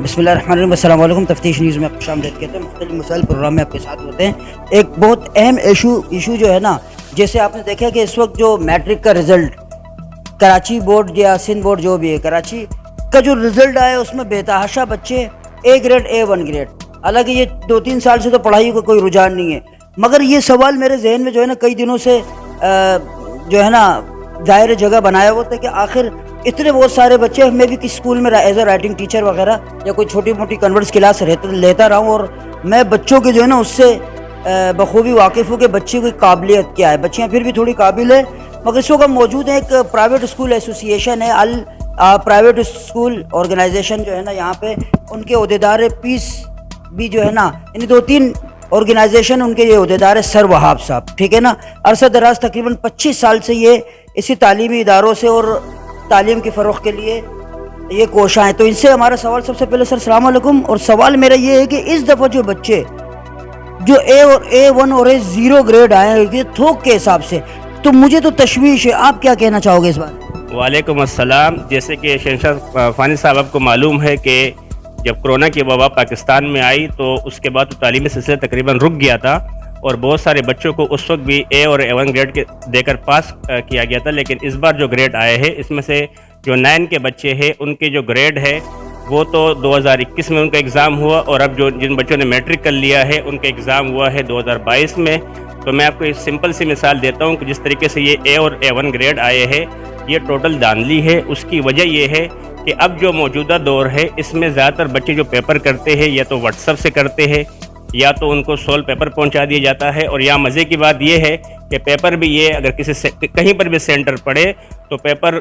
بسم اللہ الرحمن الرحیم، السلام علیکم۔ تفتیش نیوز میں خوش آمدید کہتے ہیں۔ مختلف مسائل پروگرام میں آپ کے ساتھ ہوتے ہیں۔ ایک بہت اہم ایشو جو ہے نا، جیسے آپ نے دیکھا کہ اس وقت جو میٹرک کا رزلٹ کراچی بورڈ یا سندھ بورڈ جو بھی ہے، کراچی کا جو رزلٹ آیا اس میں بے تحاشا بچے اے گریڈ A1 گریڈ، حالانکہ یہ 2-3 سال سے تو پڑھائی کا کوئی رجحان نہیں ہے، مگر یہ سوال میرے ذہن میں جو ہے نا کئی دنوں سے جو ہے نا دائر جگہ بنایا ہوا تھا کہ آخر اتنے بہت سارے بچے، میں بھی کسی اسکول میں ایز اے رائٹنگ ٹیچر وغیرہ یا کوئی چھوٹی موٹی کنورس کلاس لیتا رہا ہوں، اور میں بچوں کے جو ہے نا اس سے بخوبی واقف ہوں کہ بچے کی قابلیت کیا ہے۔ بچیاں پھر بھی تھوڑی قابل ہے، مگر اس وقت موجود ہیں۔ ایک پرائیویٹ اسکول ایسوسیشن ہے، پرائیویٹ اسکول آرگنائزیشن جو ہے نا، یہاں پہ ان کے عہدیدار پیس بھی جو ہے نا، یعنی 2-3 آرگنائزیشن ان کے یہ عہدیدار ہے، سر وہاب صاحب، ٹھیک ہے نا۔ عرصہ دراز تقریباً 25 سال سے یہ اسی تعلیمی اداروں سے اور تعلیم کے فروغ کے لیے یہ کوشاں ہیں۔ تو ان سے ہمارا سوال سب سے پہلے، سر السلام علیکم، اور سوال میرا یہ ہے کہ اس دفعہ جو بچے جو A1 اور A0 گریڈ آئے ہیں تھوک کے حساب سے، تو مجھے تو تشویش ہے، آپ کیا کہنا چاہو گے اس بات؟ وعلیکم السلام۔ جیسے کہ شہنشاہ فانی صاحب آپ کو معلوم ہے کہ جب کرونا کی وبا پاکستان میں آئی تو اس کے بعد تو تعلیمی سلسلہ تقریباً رک گیا تھا، اور بہت سارے بچوں کو اس وقت بھی A اور A1 گریڈ کے دے کر پاس کیا گیا تھا، لیکن اس بار جو گریڈ آئے ہیں اس میں سے جو 9 کے بچے ہیں ان کے جو گریڈ ہے وہ تو 2021 میں ان کا ایگزام ہوا، اور اب جو جن بچوں نے میٹرک کر لیا ہے ان کا ایگزام ہوا ہے 2022 میں۔ تو میں آپ کو ایک سمپل سی مثال دیتا ہوں کہ جس طریقے سے یہ A اور A1 گریڈ آئے ہیں، یہ ٹوٹل دھاندلی ہے۔ اس کی وجہ یہ ہے کہ اب جو موجودہ دور ہے اس میں زیادہ تر بچے جو پیپر کرتے ہیں یا تو واٹس ایپ سے کرتے ہیں، یا تو ان کو سول پیپر پہنچا دیا جاتا ہے، اور یا مزے کی بات یہ ہے کہ پیپر بھی یہ اگر کہیں پر بھی سینٹر پڑے تو پیپر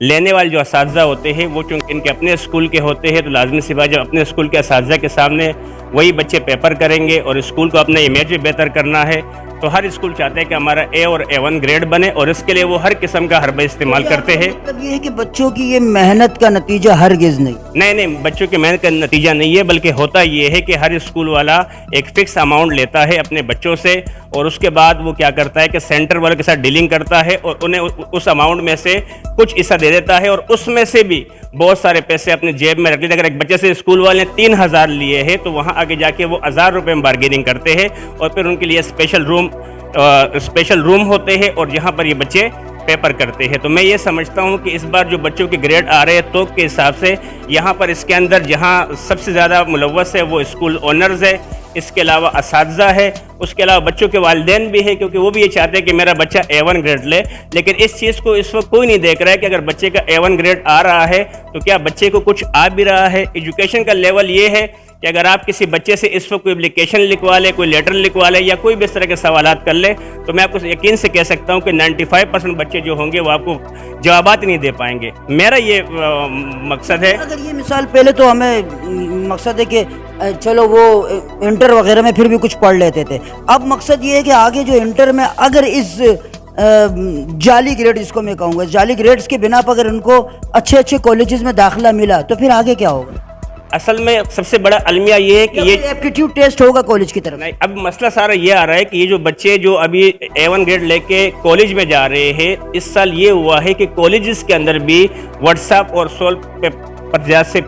لینے والے جو اساتذہ ہوتے ہیں وہ چونکہ ان کے اپنے اسکول کے ہوتے ہیں، تو لازمی سی بات جب اپنے اسکول کے اساتذہ کے سامنے وہی بچے پیپر کریں گے، اور اسکول کو اپنا امیج بھی بہتر کرنا ہے، تو ہر اسکول چاہتے ہیں کہ ہمارا A اور A1 گریڈ بنے، اور اس کے لیے وہ ہر قسم کا حربہ استعمال کرتے ہیں۔ مطلب یہ ہے کہ بچوں کی یہ محنت کا نتیجہ ہرگز نہیں، بچوں کے محنت کا نتیجہ نہیں ہے، بلکہ ہوتا یہ ہے کہ ہر اسکول والا ایک فکس اماؤنٹ لیتا ہے اپنے بچوں سے، اور اس کے بعد وہ کیا کرتا ہے کہ سینٹر والوں کے ساتھ ڈیلنگ کرتا ہے، اور انہیں اس اماؤنٹ میں سے کچھ حصہ دے دیتا ہے، اور اس میں سے بھی بہت سارے پیسے اپنے جیب میں رکھ لیتے۔ اگر ایک بچے سے اسکول والے نے 3000 لیے ہیں تو وہاں آگے جا کے وہ 1000 روپے میں بارگیننگ کرتے ہیں، اور پھر ان کے لیے اسپیشل روم ہوتے ہیں، اور جہاں پر یہ بچے پیپر کرتے ہیں۔ تو میں یہ سمجھتا ہوں کہ اس بار جو بچوں کے گریڈ آ رہے ہیں تو کے حساب سے یہاں پر اس کے اندر جہاں سب سے زیادہ ملوث ہے وہ اسکول اونرز ہے، اس کے علاوہ اساتذہ ہے، اس کے علاوہ بچوں کے والدین بھی ہے، کیونکہ وہ بھی یہ چاہتے ہیں کہ میرا بچہ A1 گریڈ لے، لیکن اس چیز کو اس وقت کوئی نہیں دیکھ رہا ہے کہ اگر بچے کا A1 گریڈ آ رہا ہے تو کیا بچے کو کچھ آ بھی رہا ہے۔ ایجوکیشن کا لیول یہ ہے کہ اگر آپ کسی بچے سے اس وقت کوئی اپلیکیشن لکھوا لے، کوئی لیٹر لکھوا لے، یا کوئی بھی اس طرح کے سوالات کر لے، تو میں آپ کو یقین سے کہہ سکتا ہوں کہ 95% بچے جو ہوں گے وہ آپ کو جوابات نہیں دے پائیں گے۔ میرا یہ مقصد ہے۔ اگر یہ مثال پہلے تو ہمیں مقصد ہے کہ چلو وہ انٹر وغیرہ میں پھر بھی کچھ پڑھ لیتے تھے، اب مقصد یہ ہے کہ آگے جو انٹر میں اگر اس جعلی گریڈ جس کو میں کہوں گا، جعلی گریڈز کے بنا پر اگر ان کو اچھے کالجز میں داخلہ ملا تو پھر آگے کیا ہوگا؟ اصل میں سب سے بڑا المیہ یہ ہے کہ یہ ایپٹیٹیوڈ ٹیسٹ ہوگا کالج کی طرف۔ نہیں، اب مسئلہ سارا یہ آ رہا ہے کہ یہ جو بچے جو ابھی A1 گریڈ لے کے کالج میں جا رہے ہیں، اس سال یہ ہوا ہے کہ کالجز کے اندر بھی واٹس ایپ اور سول پر جیسے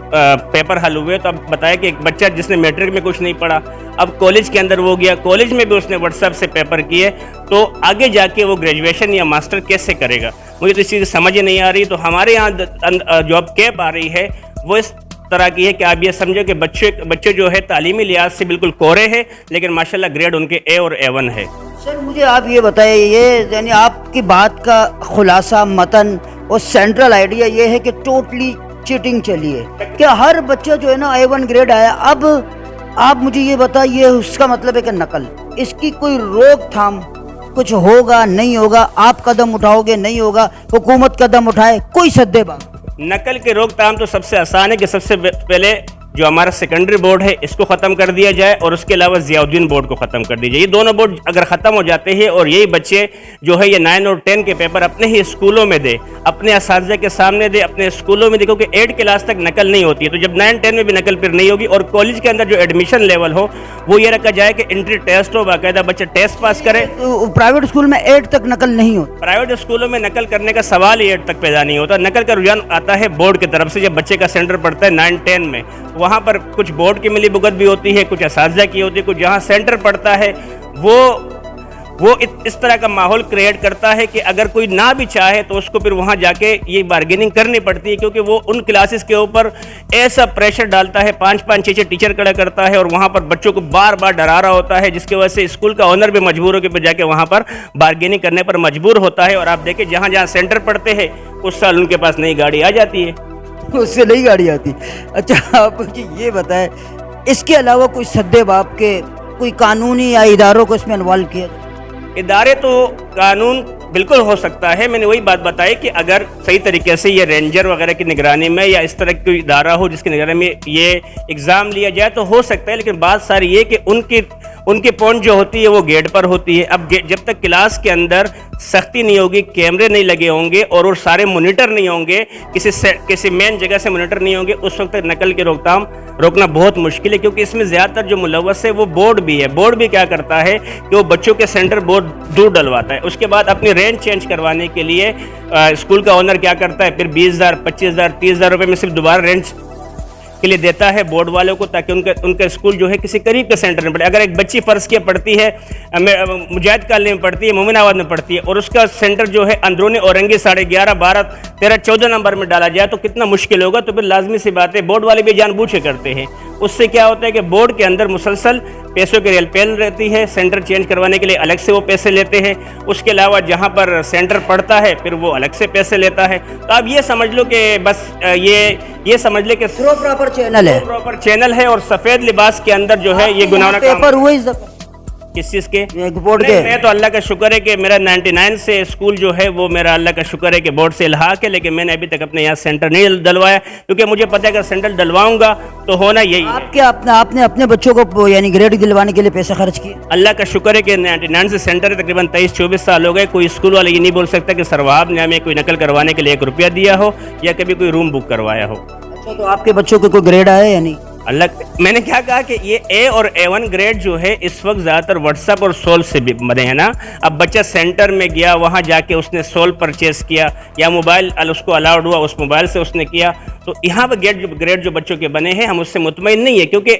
پیپر حل ہوئے، تو اب بتایا کہ ایک بچہ جس نے میٹرک میں کچھ نہیں پڑھا اب کالج کے اندر وہ گیا، کالج میں بھی اس نے واٹس ایپ سے پیپر کیے، تو آگے جا کے وہ گریجویشن یا ماسٹر کیسے کرے گا؟ مجھے تو اس چیز سمجھ نہیں آ رہی۔ تو ہمارے یہاں جو اب کیپ آ رہی ہے وہ اس طرح کی ہے کہ آپ یہ سمجھو کہ بچے جو ہے تعلیمی لحاظ سے بالکل کورے ہیں، لیکن ماشاءاللہ گریڈ ان کے A اور A1 ہے۔ سر مجھے آپ یہ بتائیں، یہ یعنی آپ کی بات کا خلاصہ متن اور سینٹرل آئیڈیا یہ ہے کہ ٹوٹلی چیٹنگ چلی ہے، کہ ہر بچہ جو ہے نا A1 گریڈ آیا، اب آپ مجھے یہ بتائیے اس کا مطلب ہے کہ نقل، اس کی کوئی روک تھام کچھ ہوگا نہیں ہوگا؟ آپ قدم اٹھاؤ گے نہیں ہوگا؟ حکومت قدم اٹھائے؟ کوئی سدے بات؟ نقل کے روک تھام تو سب سے آسان ہے کہ سب سے پہلے جو ہمارا سیکنڈری بورڈ ہے اس کو ختم کر دیا جائے، اور اس کے علاوہ ضیاء الدین بورڈ کو ختم کر دیا جائے۔ یہ دونوں بورڈ اگر ختم ہو جاتے ہیں اور یہی بچے جو ہے یہ 9 اور 10 کے پیپر اپنے ہی اسکولوں میں دے، اپنے اساتذہ کے سامنے دے، اپنے اسکولوں میں دے، کیونکہ 8 کلاس تک نقل نہیں ہوتی ہے، تو جب 9 10 میں بھی نقل پھر نہیں ہوگی، اور کالج کے اندر جو ایڈمیشن لیول ہو وہ یہ رکھا جائے کہ انٹری ٹیسٹ ہو، باقاعدہ بچہ ٹیسٹ پاس کرے۔ پرائیویٹ اسکول میں 8 تک نقل نہیں ہوتی، پرائیویٹ اسکولوں میں نقل کرنے کا سوال ہی 8 تک پیدا نہیں ہوتا، نقل کا رجحان آتا ہے بورڈ کی طرف سے۔ جب بچے کا سینٹر پڑتا ہے 9 10 میں، وہاں پر کچھ بورڈ کی ملی بھگت بھی ہوتی ہے, کچھ اساتذہ کی ہوتی ہے, کچھ جہاں سینٹر پڑتا ہے وہ اس طرح کا ماحول کریٹ کرتا ہے کہ اگر کوئی نہ بھی چاہے تو اس کو پھر وہاں جا کے یہ بارگیننگ کرنی پڑتی ہے, کیونکہ وہ ان کلاسز کے اوپر ایسا پریشر ڈالتا ہے, 5-5 6 ٹیچر کھڑا کرتا ہے اور وہاں پر بچوں کو بار بار ڈرا رہا ہوتا ہے, جس کی وجہ سے اسکول کا اونر بھی مجبور ہو کے جا کے وہاں پر بارگیننگ کرنے پر مجبور ہوتا ہے. اور آپ دیکھیں جہاں جہاں سینٹر پڑتے ہیں اس سال ان کے پاس نئی گاڑی آ جاتی ہے, اس سے نئی گاڑی آتی. اچھا آپ مجھے یہ بتائیں, اس کے علاوہ کوئی سد باب کے کوئی قانونی یا اداروں کو اس میں انوالو کیا جائے؟ ادارے تو قانون بالکل ہو سکتا ہے, میں نے وہی بات بتائی کہ اگر صحیح طریقے سے یہ رینجر وغیرہ کی نگرانی میں یا اس طرح کی کوئی ادارہ ہو جس کی نگرانی میں یہ ایگزام لیا جائے تو ہو سکتا ہے. لیکن بات ساری یہ کہ ان کی پوائنٹ جو ہوتی ہے وہ گیٹ پر ہوتی ہے. اب جب تک کلاس کے اندر سختی نہیں ہوگی, کیمرے نہیں لگے ہوں گے اور وہ سارے مانیٹر نہیں ہوں گے, کسی مین جگہ سے مانیٹر نہیں ہوں گے, اس وقت تک نقل کی روکنا بہت مشکل ہے. کیونکہ اس میں زیادہ تر جو ملوث ہے وہ بورڈ بھی ہے. بورڈ بھی کیا کرتا ہے کہ وہ بچوں کے سینٹر بورڈ دور ڈلواتا ہے, اس کے بعد اپنی رینج چینج کروانے کے لیے اسکول کا اونر کیا کرتا ہے, پھر 20,000 25,000 30,000 روپے میں صرف دوبارہ رینج کے لیے دیتا ہے بورڈ والوں کو, تاکہ ان کا اسکول جو ہے کسی قریب کے سینٹر میں پڑے. اگر ایک بچی فرض کیا پڑھتی ہے مجاہد کالج میں پڑھتی ہے, مومن آباد میں پڑھتی ہے, اور اس کا سینٹر جو ہے اندرونی اورنگی 11.5 12 13 14 نمبر میں ڈالا جائے تو کتنا مشکل ہوگا. تو پھر لازمی سی بات ہے بورڈ والے بھی جان بوجھ کے کرتے ہیں. اس سے کیا ہوتا ہے کہ بورڈ کے اندر مسلسل پیسوں کی ریل پیل رہتی ہے, سینٹر چینج کروانے کے لیے الگ سے وہ پیسے لیتے ہیں, اس کے علاوہ جہاں پر سینٹر پڑتا ہے پھر وہ الگ سے پیسے لیتا ہے. تو آپ یہ سمجھ لو کہ بس یہ سمجھ لے کہ پراپر چینل ہے, پراپر چینل ہے, اور سفید لباس کے اندر جو ہے یہ گناہوں کا پیپر ہوئے کس چیز کے بورڈ کے. میں تو اللہ کا شکر ہے کہ میرا 99 سے اسکول جو ہے وہ میرا اللہ کا شکر ہے کہ بورڈ سے الحاق ہے, لیکن میں نے ابھی تک اپنے یہاں سینٹر نہیں ڈلوایا, کیونکہ مجھے پتہ ہے کہ سینٹر ڈلواؤں گا تو ہونا یہی ہے. آپ نے اپنے بچوں کو یعنی گریڈ دلوانے کے لیے پیسے خرچ کیے؟ اللہ کا شکر ہے کہ 99 سے سینٹر ہے, تقریباً 23-24 سال ہو گئے. کوئی اسکول والے یہ نہیں بول سکتا کہ سرواب نے ہمیں کوئی نقل کروانے کے لیے 1 روپیہ دیا ہو یا کبھی کوئی روم بک کروایا ہو. اچھا, تو آپ کے بچوں کو کوئی گریڈ آیا یا نہیں؟ میں نے کیا کہا کہ یہ اے اور A1 گریڈ جو ہے اس وقت زیادہ تر واٹس ایپ اور سول سے بھی بنے ہیں نا. اب بچہ سینٹر میں گیا, وہاں جا کے اس نے سول پرچیز کیا یا موبائل اس کو الاؤڈ ہوا, اس موبائل سے اس نے کیا, تو یہاں پہ گریڈ جو بچوں کے بنے ہیں ہم اس سے مطمئن نہیں ہے. کیونکہ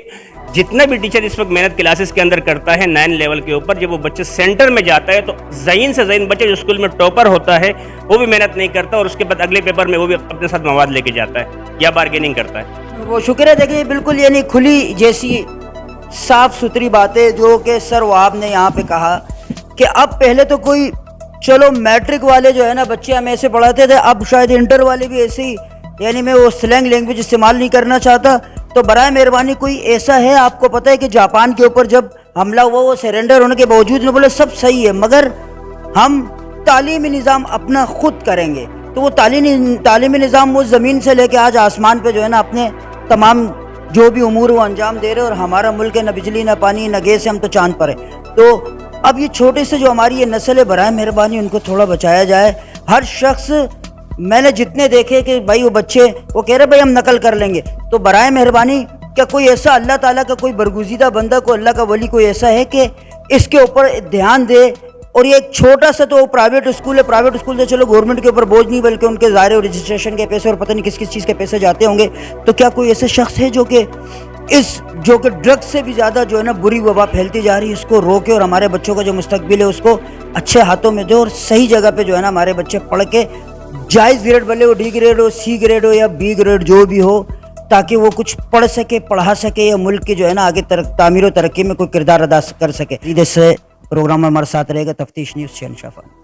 جتنا بھی ٹیچر اس وقت محنت کلاسز کے اندر کرتا ہے 9 لیول کے اوپر, جب وہ بچہ سینٹر میں جاتا ہے تو ذہین سے ذہین بچہ جو اسکول میں ٹاپر ہوتا ہے وہ بھی محنت نہیں کرتا, اور اس کے بعد اگلے پیپر میں وہ بھی اپنے ساتھ مواد لے کے جاتا ہے یا بارگیننگ کرتا ہے. وہ شکر ہے. دیکھیے بالکل یعنی کھلی جیسی صاف ستھری باتیں جو کہ سر وہاب نے یہاں پہ کہا کہ اب پہلے تو کوئی چلو میٹرک والے جو ہے نا بچے ہمیں ایسے پڑھاتے تھے, اب شاید انٹر والے بھی ایسے ہی, یعنی میں وہ سلینگ لینگویج استعمال نہیں کرنا چاہتا. تو برائے مہربانی کوئی ایسا ہے, آپ کو پتہ ہے کہ جاپان کے اوپر جب حملہ ہوا وہ سرنڈر ہونے کے باوجود میں بولے سب صحیح ہے مگر ہم تعلیمی نظام اپنا خود کریں گے. تو وہ تعلیمی نظام وہ زمین سے لے کے آج آسمان پہ جو ہے نا اپنے تمام جو بھی امور وہ انجام دے رہے, اور ہمارا ملک ہے نہ بجلی نہ پانی نہ گیس, ہم تو چاند پر ہیں. تو اب یہ چھوٹے سے جو ہماری یہ نسل ہے برائے مہربانی ان کو تھوڑا بچایا جائے. ہر شخص, میں نے جتنے دیکھے کہ بھائی وہ بچے وہ کہہ رہے بھائی ہم نقل کر لیں گے, تو برائے مہربانی کیا کوئی ایسا اللہ تعالیٰ کا کوئی برگزیدہ بندہ, کوئی اللہ کا ولی کوئی ایسا ہے کہ اس کے اوپر دھیان دے. اور یہ ایک چھوٹا سا تو پرائیویٹ اسکول ہے, پرائیویٹ اسکول سے چلو گورنمنٹ کے اوپر بوجھ نہیں بلکہ ان کے ظاہر رجسٹریشن کے پیسے اور پتہ نہیں کس کس چیز کے پیسے جاتے ہوں گے. تو کیا کوئی ایسے شخص ہے جو کہ ڈرگ سے بھی زیادہ جو ہے نا بری وبا پھیلتی جا رہی ہے اس کو روکے, اور ہمارے بچوں کا جو مستقبل ہے اس کو اچھے ہاتھوں میں دے, اور صحیح جگہ پہ جو ہے نا ہمارے بچے پڑھ کے جائز گریڈ بھلے وہ D گریڈ ہو, C گریڈ ہو یا B گریڈ جو بھی ہو, تاکہ وہ کچھ پڑھ سکے, پڑھا سکے, یا ملک کی جو ہے نا آگے تعمیر و ترقی میں کوئی کردار ادا کر سکے. اس پروگرام میں ہمارے ساتھ رہے گا تفتیش نیوز شہنشاہ.